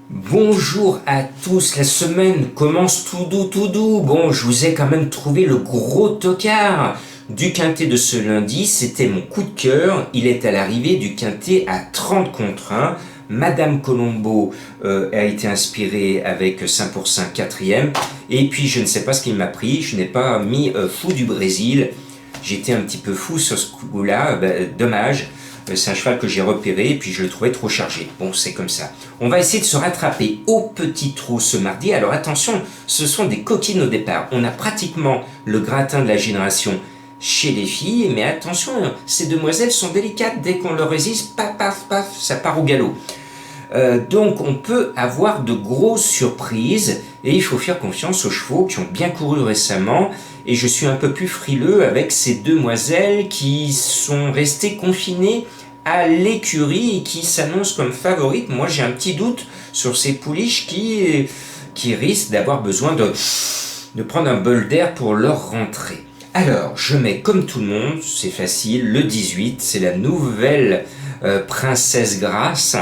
Bonjour à tous, la semaine commence tout doux. Bon, je vous ai quand même trouvé le gros tocard du quintet de ce lundi, c'était mon coup de cœur. Il est à l'arrivée du quintet à 30 contre 1. Madame Colombo a été inspirée avec 5 pour 5 quatrième. Et puis je ne sais pas ce qu'il m'a pris, je n'ai pas mis Fou du Brésil. J'étais un petit peu fou sur ce coup-là, dommage. C'est un cheval que j'ai repéré et puis je le trouvais trop chargé. Bon, c'est comme ça. On va essayer de se rattraper au petit trot ce mardi. Alors attention, ce sont des coquines au départ. On a pratiquement le gratin de la génération chez les filles, mais attention, ces demoiselles sont délicates. Dès qu'on leur résiste, paf, paf, paf, ça part au galop. Donc on peut avoir de grosses surprises et il faut faire confiance aux chevaux qui ont bien couru récemment. Et je suis un peu plus frileux avec ces demoiselles qui sont restées confinées à l'écurie et qui s'annoncent comme favorites. Moi j'ai un petit doute sur ces pouliches qui risquent d'avoir besoin de prendre un bol d'air pour leur rentrée. Alors je mets comme tout le monde, c'est facile, le 18, c'est la nouvelle Princesse Grasse,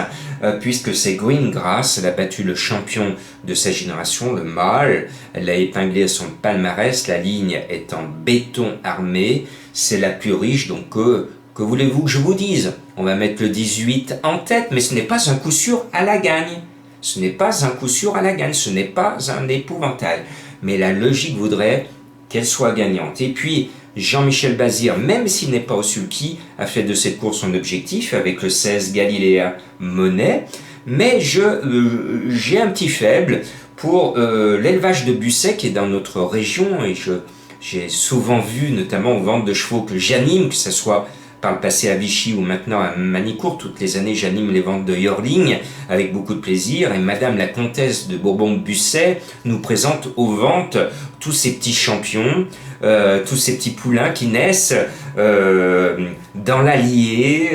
puisque c'est Green Grass, elle a battu le champion de sa génération, le mâle, elle l'a épinglé à son palmarès, la ligne est en béton armé, c'est la plus riche, donc que voulez-vous que je vous dise? On va mettre le 18 en tête, mais ce n'est pas un coup sûr à la gagne. Ce n'est pas un coup sûr à la gagne, ce n'est pas un épouvantail. Mais la logique voudrait qu'elle soit gagnante. Et puis, Jean-Michel Bazir, même s'il n'est pas au sulky, a fait de cette course son objectif avec le 16 Galilea Monet. Mais j'ai un petit faible pour l'élevage de Busset qui est dans notre région et j'ai souvent vu, notamment aux ventes de chevaux que j'anime, que ce soit par le passé à Vichy ou maintenant à Manicourt. Toutes les années, j'anime les ventes de Yorling avec beaucoup de plaisir. Et Madame la Comtesse de Bourbon-Busset nous présente aux ventes tous ces petits champions, tous ces petits poulains qui naissent dans l'Allier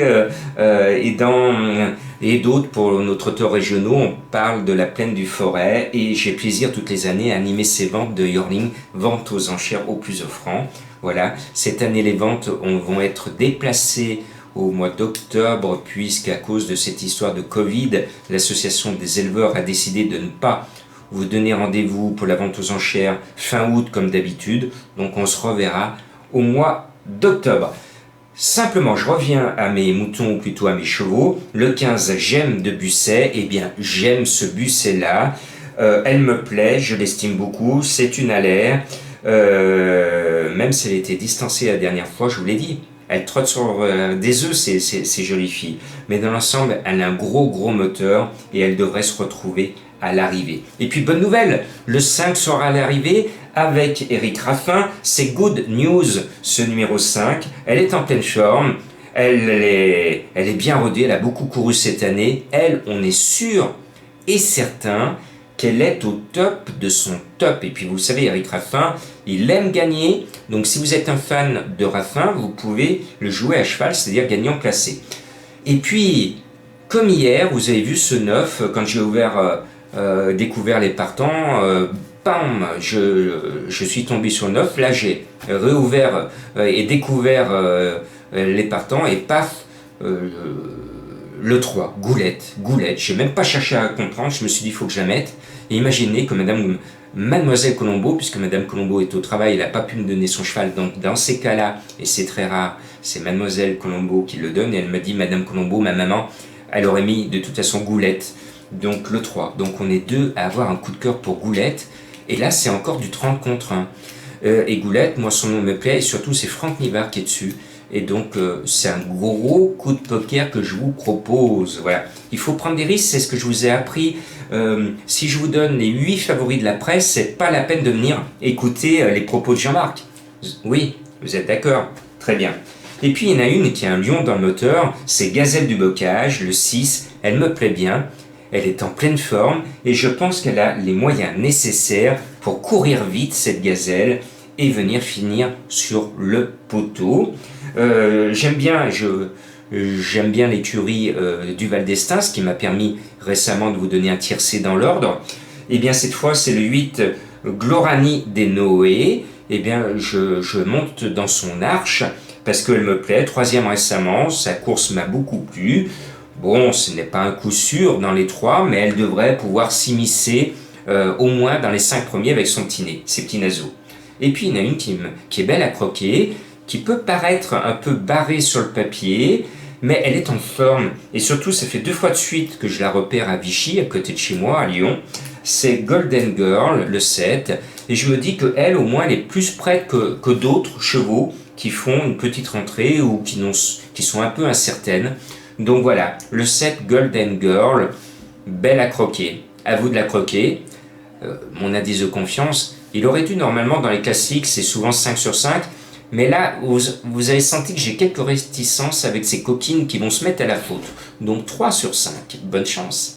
et d'autres pour notre auteur régionaux. On parle de la plaine du Forêt et j'ai plaisir toutes les années à animer ces ventes de Yorling, ventes aux enchères au plus offrant. Voilà, cette année les ventes vont être déplacées au mois d'octobre puisqu'à cause de cette histoire de Covid, l'association des éleveurs a décidé de ne pas vous donner rendez-vous pour la vente aux enchères fin août comme d'habitude. Donc on se reverra au mois d'octobre. Simplement, je reviens à mes moutons ou plutôt à mes chevaux. Le 15, j'aime de Busset. Eh bien, j'aime ce Busset-là. Elle me plaît, je l'estime beaucoup. C'est une allaire. Même si elle était distancée la dernière fois, je vous l'ai dit, elle trotte sur des œufs, ces jolies filles. Mais dans l'ensemble, elle a un gros moteur et elle devrait se retrouver à l'arrivée. Et puis bonne nouvelle, le 5 sera à l'arrivée avec Éric Raffin. C'est Good News, ce numéro 5. Elle est en pleine forme. Elle est bien rodée, elle a beaucoup couru cette année. Elle, on est sûr et certain qu'elle est au top de son top. Et puis vous le savez, Éric Raffin, il aime gagner. Donc si vous êtes un fan de Raffin, vous pouvez le jouer à cheval, c'est-à-dire gagnant placé. Et puis, comme hier, vous avez vu ce 9, quand j'ai découvert les partants, bam, je suis tombé sur 9. Là, j'ai réouvert et découvert les partants et paf, le 3, Goulette, j'ai même pas cherché à comprendre, je me suis dit il faut que je la mette. Et imaginez que Mademoiselle Colombo, puisque Madame Colombo est au travail, elle n'a pas pu me donner son cheval, donc dans ces cas-là, et c'est très rare, c'est Mademoiselle Colombo qui le donne, et elle me dit Madame Colombo, ma maman, elle aurait mis de toute façon Goulette, donc le 3. Donc on est deux à avoir un coup de cœur pour Goulette, et là c'est encore du 30 contre 1. Et Goulette, moi son nom me plaît, et surtout c'est Franck Nivard qui est dessus. Et donc, c'est un gros coup de poker que je vous propose. Voilà. Il faut prendre des risques, c'est ce que je vous ai appris. Si je vous donne les 8 favoris de la presse, c'est pas la peine de venir écouter les propos de Jean-Marc. Oui, vous êtes d'accord? Très bien. Et puis, il y en a une qui a un lion dans le moteur, c'est Gazelle du Bocage, le 6. Elle me plaît bien. Elle est en pleine forme et je pense qu'elle a les moyens nécessaires pour courir vite, cette gazelle, et venir finir sur le poteau. J'aime bien l'écurie du Val d'Estaing, ce qui m'a permis récemment de vous donner un tiercé dans l'ordre. Et bien cette fois c'est le 8 Glorani des Noé. Et bien je monte dans son arche parce qu'elle me plaît. Troisième récemment, sa course m'a beaucoup plu. Bon, ce n'est pas un coup sûr dans les 3, mais elle devrait pouvoir s'immiscer au moins dans les 5 premiers avec son petit nez, ses petits naseaux. Et puis il y en a une qui est belle à croquer, qui peut paraître un peu barrée sur le papier, mais elle est en forme. Et surtout, ça fait 2 fois de suite que je la repère à Vichy, à côté de chez moi, à Lyon. C'est Golden Girl, le 7. Et je me dis qu'elle, au moins, elle est plus prête que d'autres chevaux qui font une petite rentrée ou qui sont un peu incertaines. Donc voilà, le 7 Golden Girl, belle à croquer. À vous de la croquer. Mon indice de confiance, il aurait dû normalement dans les classiques, c'est souvent 5 sur 5. Mais là, vous avez senti que j'ai quelques réticences avec ces coquines qui vont se mettre à la faute. Donc 3 sur 5. Bonne chance.